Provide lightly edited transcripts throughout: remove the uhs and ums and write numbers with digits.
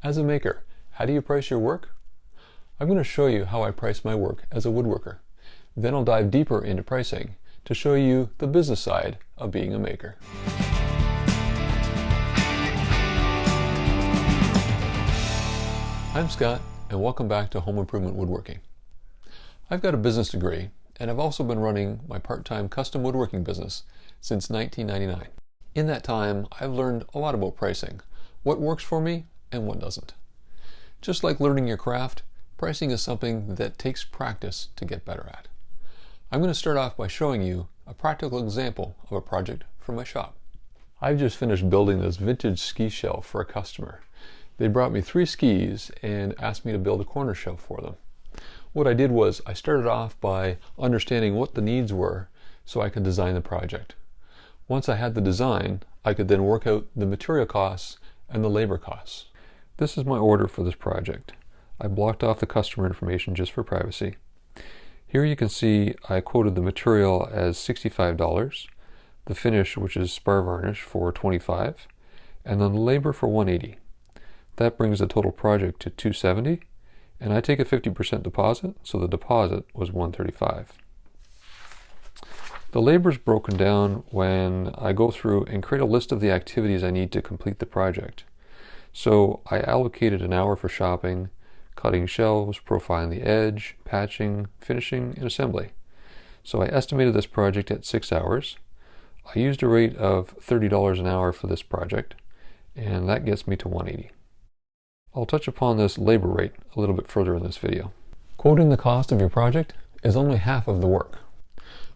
As a maker, how do you price your work? I'm going to show you how I price my work as a woodworker. Then I'll dive deeper into pricing to show you the business side of being a maker. I'm Scott, and welcome back to Home Improvement Woodworking. I've got a business degree, and I've also been running my part-time custom woodworking business since 1999. In that time, I've learned a lot about pricing, what works for me and what doesn't. Just like learning your craft, pricing is something that takes practice to get better at. I'm going to start off by showing you a practical example of a project from my shop. I've just finished building this vintage ski shelf for a customer. They brought me 3 skis and asked me to build a corner shelf for them. What I did was I started off by understanding what the needs were so I could design the project. Once I had the design, I could then work out the material costs and the labor costs. This is my order for this project. I blocked off the customer information just for privacy. Here you can see I quoted the material as $65, the finish, which is spar varnish, for $25, and then the labor for $180. That brings the total project to $270, and I take a 50% deposit, so the deposit was $135. The labor is broken down when I go through and create a list of the activities I need to complete the project. So I allocated an hour for shopping, cutting shelves, profiling the edge, patching, finishing, and assembly. So I estimated this project at 6 hours. I used a rate of $30 an hour for this project, and that gets me to $180. I'll touch upon this labor rate a little bit further in this video. Quoting the cost of your project is only half of the work.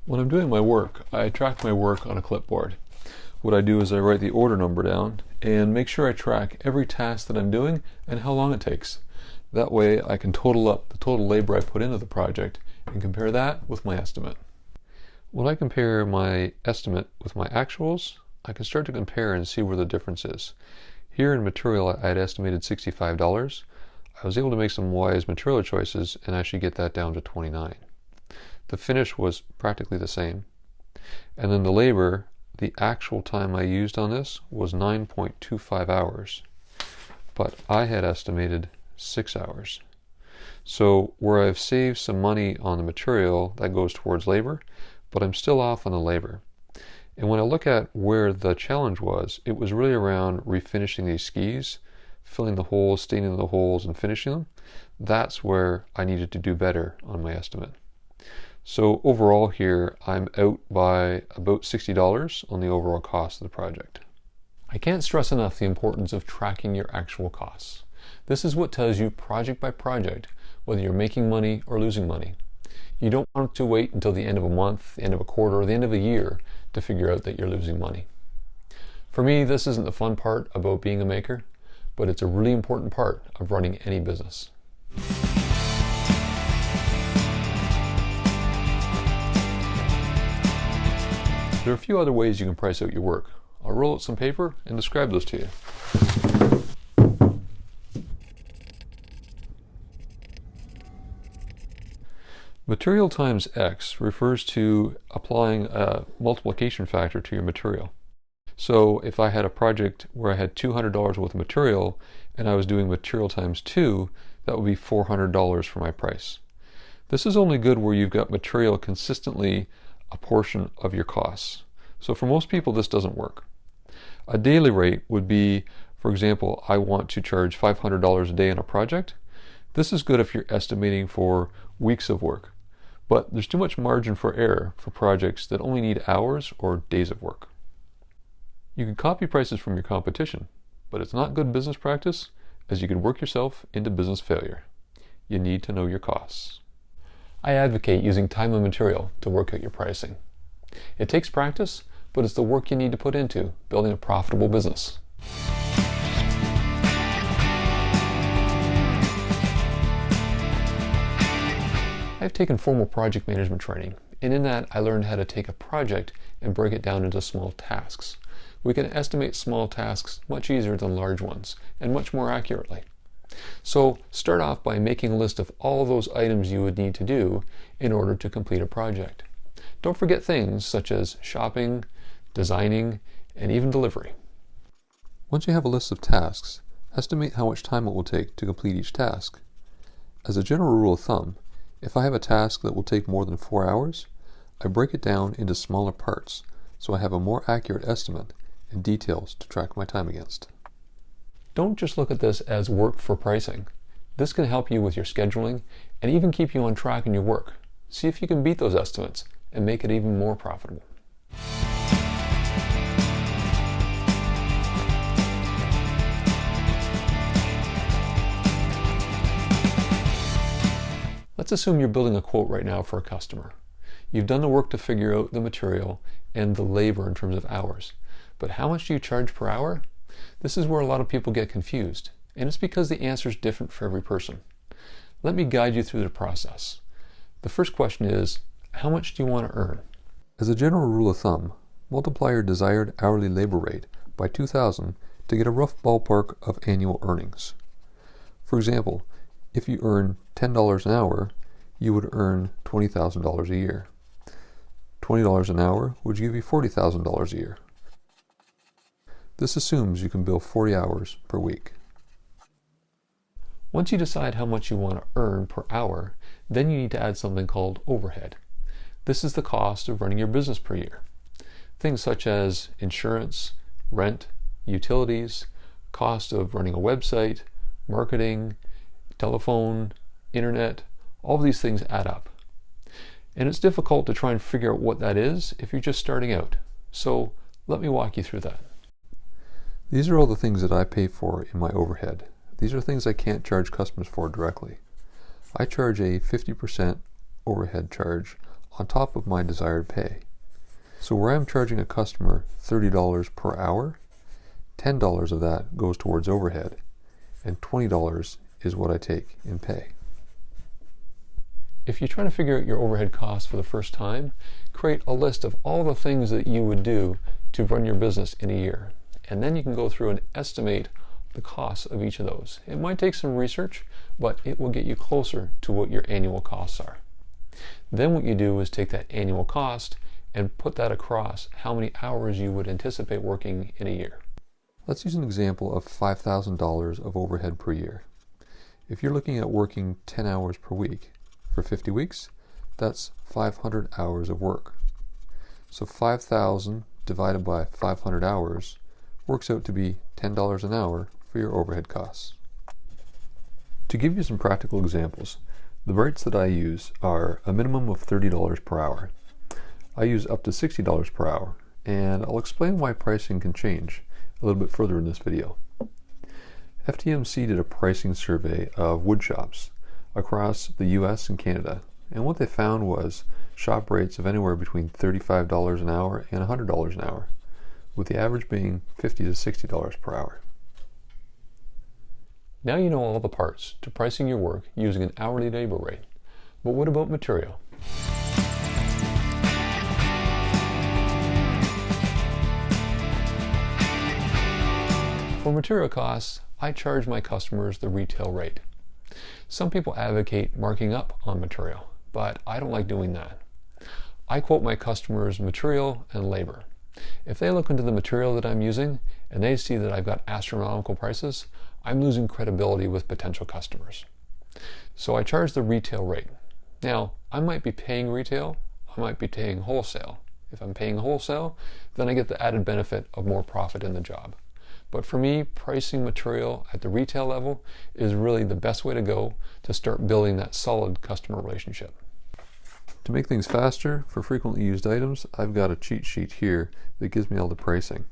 When I'm doing my work, I track my work on a clipboard. What I do is I write the order number down and make sure I track every task that I'm doing and how long it takes. That way I can total up the total labor I put into the project and compare that with my estimate. When I compare my estimate with my actuals, I can start to compare and see where the difference is. Here in material I had estimated $65. I was able to make some wise material choices and actually get that down to $29. The finish was practically the same. And then the labor, the actual time I used on this was 9.25 hours, but I had estimated 6 hours. So where I've saved some money on the material, that goes towards labor, but I'm still off on the labor. And when I look at where the challenge was, it was really around refinishing these skis, filling the holes, staining the holes, and finishing them. That's where I needed to do better on my estimate. So overall here, I'm out by about $60 on the overall cost of the project. I can't stress enough the importance of tracking your actual costs. This is what tells you project by project whether you're making money or losing money. You don't want to wait until the end of a month, the end of a quarter, or the end of a year to figure out that you're losing money. For me, this isn't the fun part about being a maker, but it's a really important part of running any business. There are a few other ways you can price out your work. I'll roll out some paper and describe those to you. Material times X refers to applying a multiplication factor to your material. So if I had a project where I had $200 worth of material and I was doing material times 2, that would be $400 for my price. This is only good where you've got material consistently a portion of your costs. So for most people this doesn't work. A daily rate would be, for example, I want to charge $500 a day on a project. This is good if you're estimating for weeks of work, but there's too much margin for error for projects that only need hours or days of work. You can copy prices from your competition, but it's not good business practice as you can work yourself into business failure. You need to know your costs. I advocate using time and material to work out your pricing. It takes practice, but it's the work you need to put into building a profitable business. I've taken formal project management training, and in that I learned how to take a project and break it down into small tasks. We can estimate small tasks much easier than large ones, and much more accurately. So start off by making a list of all those items you would need to do in order to complete a project. Don't forget things such as shopping, designing, and even delivery. Once you have a list of tasks, Estimate how much time it will take to complete each task. As a general rule of thumb, if I have a task that will take more than 4 hours, I break it down into smaller parts so I have a more accurate estimate and details to track my time against. Don't just look at this as work for pricing. This can help you with your scheduling and even keep you on track in your work. See if you can beat those estimates and make it even more profitable. Let's assume you're building a quote right now for a customer. You've done the work to figure out the material and the labor in terms of hours. But how much do you charge per hour? This is where a lot of people get confused, and it's because the answer is different for every person. Let me guide you through the process. The first question is, how much do you want to earn? As a general rule of thumb, multiply your desired hourly labor rate by 2,000 to get a rough ballpark of annual earnings. For example, if you earn $10 an hour, you would earn $20,000 a year. $20 an hour would give you $40,000 a year. This assumes you can bill 40 hours per week. Once you decide how much you want to earn per hour, then you need to add something called overhead. This is the cost of running your business per year. Things such as insurance, rent, utilities, cost of running a website, marketing, telephone, internet, all of these things add up. And it's difficult to try and figure out what that is if you're just starting out. So let me walk you through that. These are all the things that I pay for in my overhead. These are things I can't charge customers for directly. I charge a 50% overhead charge on top of my desired pay. So where I'm charging a customer $30 per hour, $10 of that goes towards overhead, and $20 is what I take in pay. If you're trying to figure out your overhead costs for the first time, create a list of all the things that you would do to run your business in a year. And then you can go through and estimate the costs of each of those. It might take some research, but it will get you closer to what your annual costs are. Then what you do is take that annual cost and put that across how many hours you would anticipate working in a year. Let's use an example of $5,000 of overhead per year. If you're looking at working 10 hours per week for 50 weeks, that's 500 hours of work. So 5,000 divided by 500 hours works out to be $10 an hour for your overhead costs. To give you some practical examples, the rates that I use are a minimum of $30 per hour. I use up to $60 per hour, and I'll explain why pricing can change a little bit further in this video. FTMC did a pricing survey of wood shops across the US and Canada, and what they found was shop rates of anywhere between $35 an hour and $100 an hour, with the average being $50 to $60 per hour. Now you know all the parts to pricing your work using an hourly labor rate. But what about material? For material costs, I charge my customers the retail rate. Some people advocate marking up on material, but I don't like doing that. I quote my customers material and labor. If they look into the material that I'm using and they see that I've got astronomical prices, I'm losing credibility with potential customers. So I charge the retail rate. Now, I might be paying retail, I might be paying wholesale. If I'm paying wholesale, then I get the added benefit of more profit in the job. But for me, pricing material at the retail level is really the best way to go to start building that solid customer relationship. To make things faster for frequently used items, I've got a cheat sheet here that gives me all the pricing.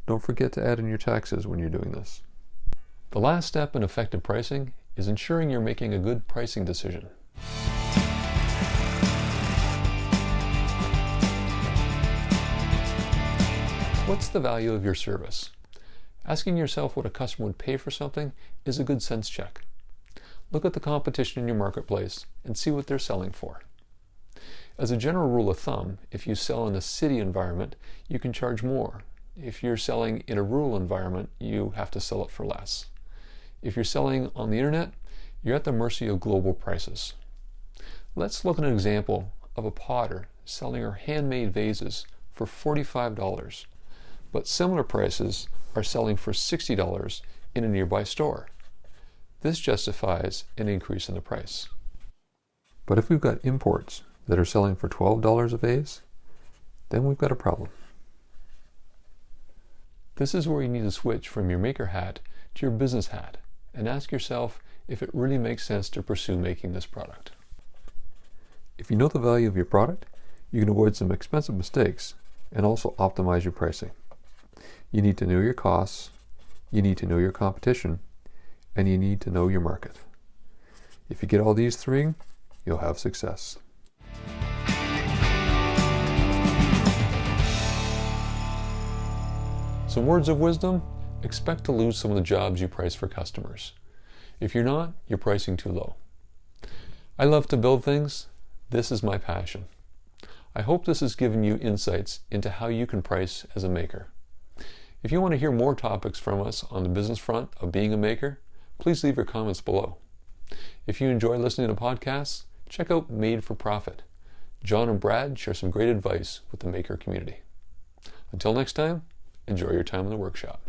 Don't forget to add in your taxes when you're doing this. The last step in effective pricing is ensuring you're making a good pricing decision. What's the value of your service? Asking yourself what a customer would pay for something is a good sense check. Look at the competition in your marketplace and see what they're selling for. As a general rule of thumb, if you sell in a city environment, you can charge more. If you're selling in a rural environment, you have to sell it for less. If you're selling on the internet, you're at the mercy of global prices. Let's look at an example of a potter selling her handmade vases for $45, but similar prices are selling for $60 in a nearby store. This justifies an increase in the price. But if we've got imports that are selling for $12 a vase, then we've got a problem. This is where you need to switch from your maker hat to your business hat and ask yourself if it really makes sense to pursue making this product. If you know the value of your product, you can avoid some expensive mistakes and also optimize your pricing. You need to know your costs, you need to know your competition, and you need to know your market. If you get all these three, you'll have success. Some words of wisdom: expect to lose some of the jobs you price for customers. If you're not, you're pricing too low. I love to build things. This is my passion. I hope this has given you insights into how you can price as a maker. If you want to hear more topics from us on the business front of being a maker, please leave your comments below. If you enjoy listening to podcasts, check out Made for Profit. John and Brad share some great advice with the maker community. Until next time, enjoy your time in the workshop.